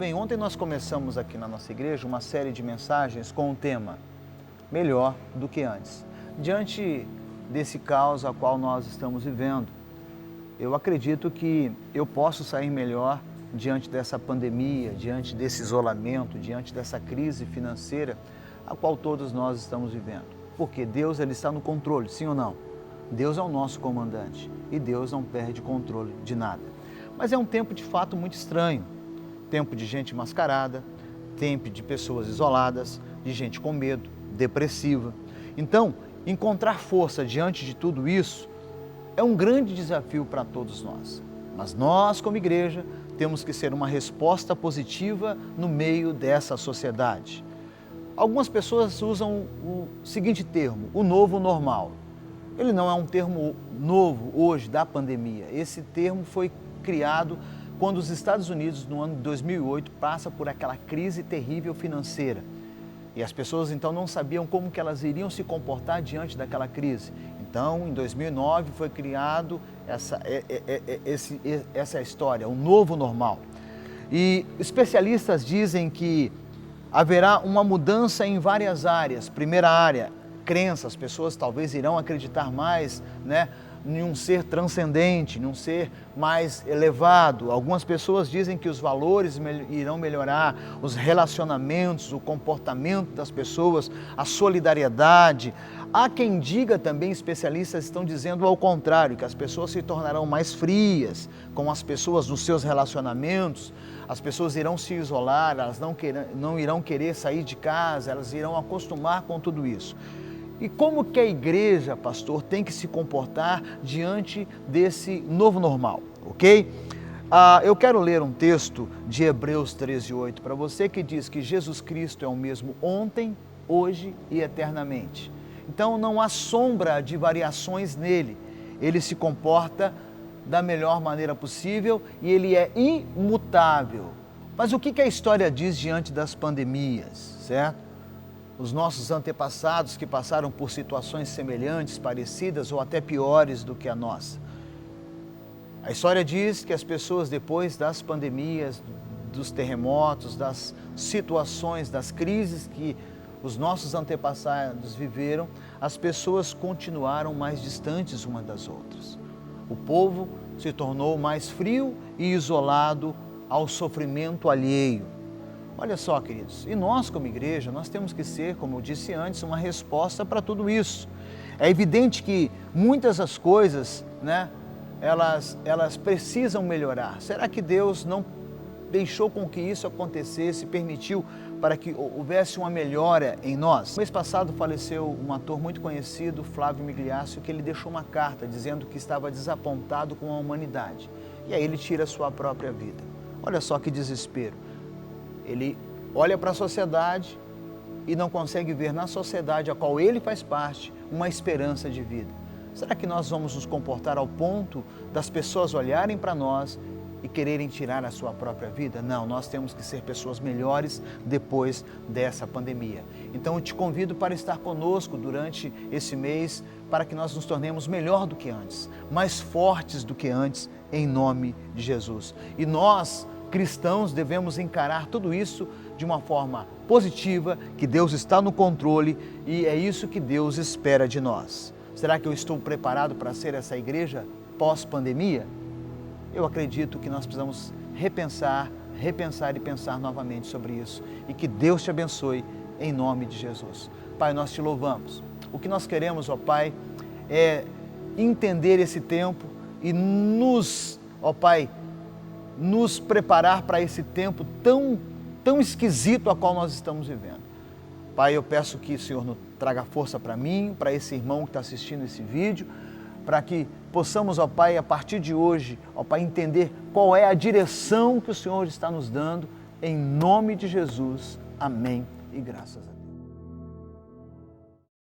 bem, ontem nós começamos aqui na nossa igreja uma série de mensagens com o tema Melhor do que antes. Diante desse caos a qual nós estamos vivendo, eu acredito que eu posso sair melhor diante dessa pandemia, diante desse isolamento, diante dessa crise financeira a qual todos nós estamos vivendo. Porque Deus, Ele está no controle, sim ou não? Deus é o nosso comandante e Deus não perde controle de nada. Mas é um tempo de fato muito estranho. Tempo de gente mascarada, tempo de pessoas isoladas, de gente com medo, depressiva. Então, encontrar força diante de tudo isso é um grande desafio para todos nós. Mas nós, como igreja, temos que ser uma resposta positiva no meio dessa sociedade. Algumas pessoas usam o seguinte termo, o novo normal. Ele não é um termo novo hoje da pandemia. Esse termo foi criado quando os Estados Unidos, no ano de 2008, passa por aquela crise terrível financeira. E as pessoas então não sabiam como que elas iriam se comportar diante daquela crise. Então, em 2009, foi criado essa história, o novo normal. E especialistas dizem que haverá uma mudança em várias áreas. Primeira área, crença, as pessoas talvez irão acreditar mais, em um ser transcendente, em um ser mais elevado. Algumas pessoas dizem que os valores irão melhorar, os relacionamentos, o comportamento das pessoas, a solidariedade. Há quem diga também, especialistas estão dizendo ao contrário, que as pessoas se tornarão mais frias com as pessoas nos seus relacionamentos, as pessoas irão se isolar, elas não irão querer sair de casa, elas irão acostumar com tudo isso. E como que a igreja, pastor, tem que se comportar diante desse novo normal, ok? Eu quero ler um texto de Hebreus 13:8 para você que diz que Jesus Cristo é o mesmo ontem, hoje e eternamente. Então não há sombra de variações nele, ele se comporta da melhor maneira possível e ele é imutável. Mas o que a história diz diante das pandemias, certo? Os nossos antepassados que passaram por situações semelhantes, parecidas ou até piores do que a nossa. A história diz que as pessoas depois das pandemias, dos terremotos, das situações, das crises que os nossos antepassados viveram, as pessoas continuaram mais distantes umas das outras. O povo se tornou mais frio e isolado ao sofrimento alheio. Olha só, queridos, e nós como igreja, nós temos que ser, como eu disse antes, uma resposta para tudo isso. É evidente que muitas das coisas, elas precisam melhorar. Será que Deus não deixou com que isso acontecesse, permitiu para que houvesse uma melhora em nós? No mês passado faleceu um ator muito conhecido, Flávio Migliaccio, que ele deixou uma carta dizendo que estava desapontado com a humanidade. E aí ele tira a sua própria vida. Olha só que desespero. Ele olha para a sociedade e não consegue ver na sociedade a qual ele faz parte uma esperança de vida. Será que nós vamos nos comportar ao ponto das pessoas olharem para nós e quererem tirar a sua própria vida? Não, nós temos que ser pessoas melhores depois dessa pandemia. Então eu te convido para estar conosco durante esse mês para que nós nos tornemos melhor do que antes, mais fortes do que antes, em nome de Jesus. E nós, cristãos, devemos encarar tudo isso de uma forma positiva, que Deus está no controle e é isso que Deus espera de nós. Será que eu estou preparado para ser essa igreja pós-pandemia? Eu acredito que nós precisamos repensar e pensar novamente sobre isso. E que Deus te abençoe em nome de Jesus. Pai, nós te louvamos. O que nós queremos, ó Pai, é entender esse tempo e nos preparar para esse tempo tão esquisito a qual nós estamos vivendo. Pai, eu peço que o Senhor nos traga força para mim, para esse irmão que está assistindo esse vídeo, para que possamos, ó Pai, a partir de hoje, ó Pai, entender qual é a direção que o Senhor está nos dando, em nome de Jesus. Amém e graças a Deus.